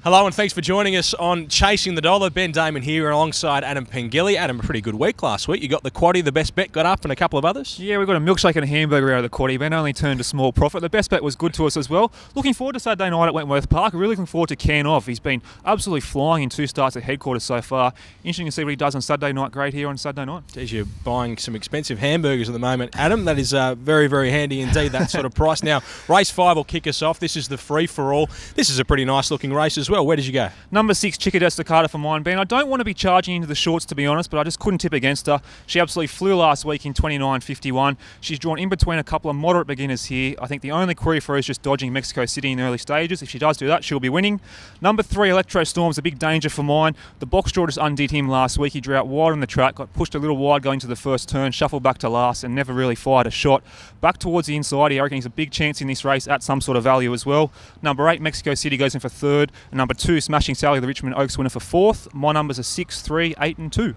Hello and thanks for joining us on Chasing the Dollar. Ben Damon here alongside Adam Pengilly. Adam, a pretty good week last week. You got the Quaddie, the best bet got up, and a couple of others. Yeah, we got a milkshake and a hamburger out of the Quaddie. Ben only turned a small profit. The best bet was good to us as well. Looking forward to Saturday night at Wentworth Park. Really looking forward to Can Off. He's been absolutely flying in 2 starts at headquarters so far. Interesting to see what he does on Saturday night. Great here on Saturday night. Geez, you're buying some expensive hamburgers at the moment, Adam. That is very, very handy indeed, that sort of price. Now, race 5 will kick us off. This is the free-for-all. This is a pretty nice looking race as well. Where did you go? Number 6, Estacada for mine, Ben. I don't want to be charging into the shorts, to be honest, but I just couldn't tip against her. She absolutely flew last week in 29.51. She's drawn in between a couple of moderate beginners here. I think the only query for her is just dodging Mexico City in the early stages. If she does do that, she'll be winning. Number 3, Electro Storm's a big danger for mine. The box draw just undid him last week. He drew out wide on the track, got pushed a little wide going to the first turn, shuffled back to last, and never really fired a shot. Back towards the inside, I reckon he's a big chance in this race at some sort of value as well. Number 8, Mexico City goes in for 3rd. And number 2, Smashing Sally, the Richmond Oaks winner, for 4th. My numbers are 6, 3, 8 and 2.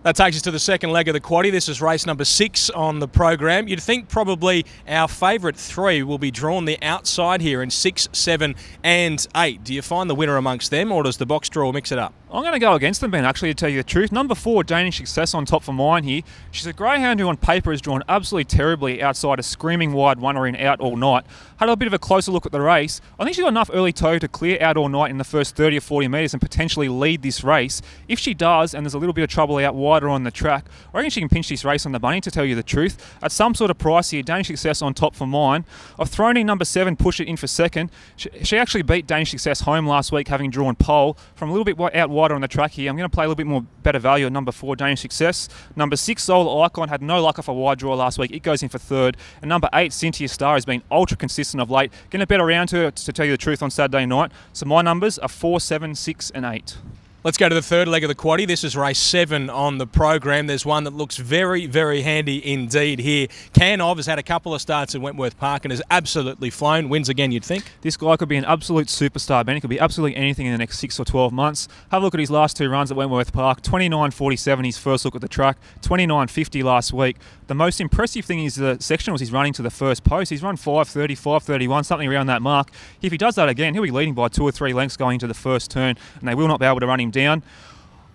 That takes us to the second leg of the Quaddie. This is race number 6 on the program. You'd think probably our favourite 3 will be drawn the outside here in 6, 7 and 8. Do you find the winner amongst them, or does the box draw mix it up? I'm going to go against them, Ben, actually, to tell you the truth. Number 4, Danish Success on top for mine here. She's a greyhound who on paper is drawn absolutely terribly outside a screaming wide runner in Out All Night. Had a bit of a closer look at the race. I think she's got enough early toe to clear Out All Night in the first 30 or 40 metres and potentially lead this race. If she does, and there's a little bit of trouble out wider on the track, I reckon she can pinch this race on the money, to tell you the truth. At some sort of price here, Danish Success on top for mine. I've thrown in number 7, Push It in for 2nd. She actually beat Danish Success home last week, having drawn pole from a little bit out wider on the track here. I'm going to play a little bit more better value at number 4, Danish Success. Number 6, Solar Icon, had no luck off a wide draw last week. It goes in for 3rd. And number 8, Cynthia Star, has been ultra consistent of late. Going to bet around her, to tell you the truth, on Saturday night. So my numbers are 4, 7, 6 and 8. Let's go to the third leg of the Quaddie. This is race 7 on the program. There's one that looks very, very handy indeed here. Can Off has had a couple of starts at Wentworth Park and has absolutely flown. Wins again, you'd think. This guy could be an absolute superstar, Ben. He could be absolutely anything in the next 6 or 12 months. Have a look at his last 2 runs at Wentworth Park. 29.47 his first look at the track. 29.50 last week. The most impressive thing is the sectionals he's running to the first post. He's run 5.30, 5.31, something around that mark. If he does that again, he'll be leading by 2 or 3 lengths going into the first turn, and they will not be able to run him down.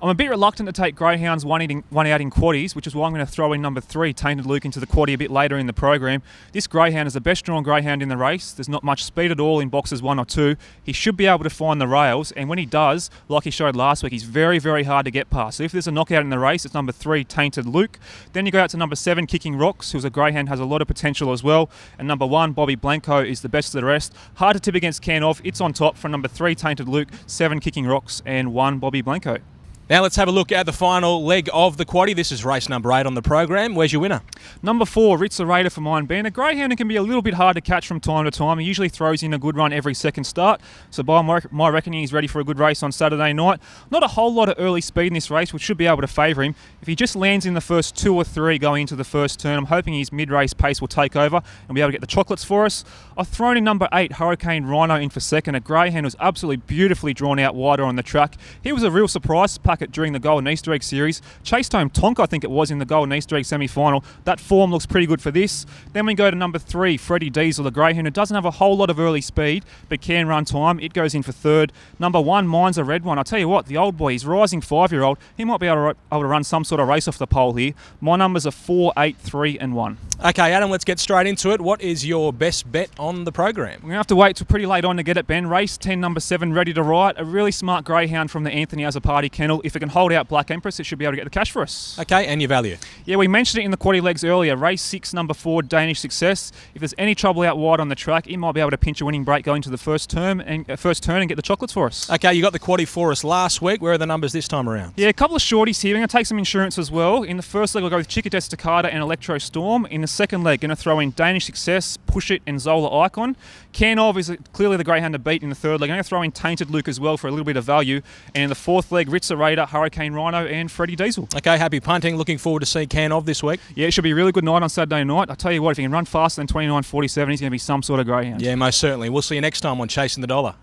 I'm a bit reluctant to take greyhounds one out in quaddies, which is why I'm going to throw in number 3, Tainted Luke, into the quaddie a bit later in the program. This greyhound is the best drawn greyhound in the race. There's not much speed at all in boxes 1 or 2. He should be able to find the rails, and when he does, like he showed last week, he's very, very hard to get past. So if there's a knockout in the race, it's number 3, Tainted Luke. Then you go out to number 7, Kicking Rocks, who's a greyhound, has a lot of potential as well. And number 1, Bobby Blanco, is the best of the rest. Hard to tip against Can Off. It's on top from number 3, Tainted Luke, 7, Kicking Rocks, and 1, Bobby Blanco. Now let's have a look at the final leg of the Quaddie. This is race number 8 on the program. Where's your winner? Number 4, Ritza Raider for mine, Ben. A greyhound can be a little bit hard to catch from time to time. He usually throws in a good run every second start. So by my reckoning, he's ready for a good race on Saturday night. Not a whole lot of early speed in this race, which should be able to favour him. If he just lands in the first 2 or 3 going into the first turn, I'm hoping his mid-race pace will take over and be able to get the chocolates for us. I've thrown in number 8, Hurricane Rhino, in for 2nd. A greyhound was absolutely beautifully drawn out wider on the track. He was a real surprise packet during the Golden Easter Egg series. Chased home Tonka, I think it was, in the Golden Easter Egg semi-final. That form looks pretty good for this. Then we go to number 3, Freddie Diesel, the greyhound, who doesn't have a whole lot of early speed but can run time. It goes in for 3rd. Number 1, Mine's a Red One. I tell you what, the old boy, he's rising 5-year-old. He might be able to run some sort of race off the pole here. My numbers are 4, 8, 3 and 1. Okay, Adam, let's get straight into it. What is your best bet on the program? We're going to have to wait till pretty late on to get it, Ben. Race 10, number 7, Ready to Ride. A really smart greyhound from the Anthony Azzopardi kennel. If it can hold out Black Empress, it should be able to get the cash for us. Okay, and your value? Yeah, we mentioned it in the quaddie legs earlier. Race 6, number 4, Danish Success. If there's any trouble out wide on the track, it might be able to pinch a winning break going to the first turn and get the chocolates for us. Okay, you got the quaddie for us last week. Where are the numbers this time around? Yeah, a couple of shorties here. We're going to take some insurance as well. In the first leg, we'll go with Estacada and Electro Storm. In the second leg, going to throw in Danish Success, Push It, and Zola Icon. Can Off is clearly the greyhound to beat in the third leg. I'm going to throw in Tainted Luke as well for a little bit of value. And in the fourth leg, Ritza Raider, Hurricane Rhino, and Freddie Diesel. Okay, happy punting. Looking forward to seeing Can Off this week. Yeah, it should be a really good night on Saturday night. I tell you what, if he can run faster than 29.47, he's going to be some sort of greyhound. Yeah, most certainly. We'll see you next time on Chasing the Dollar.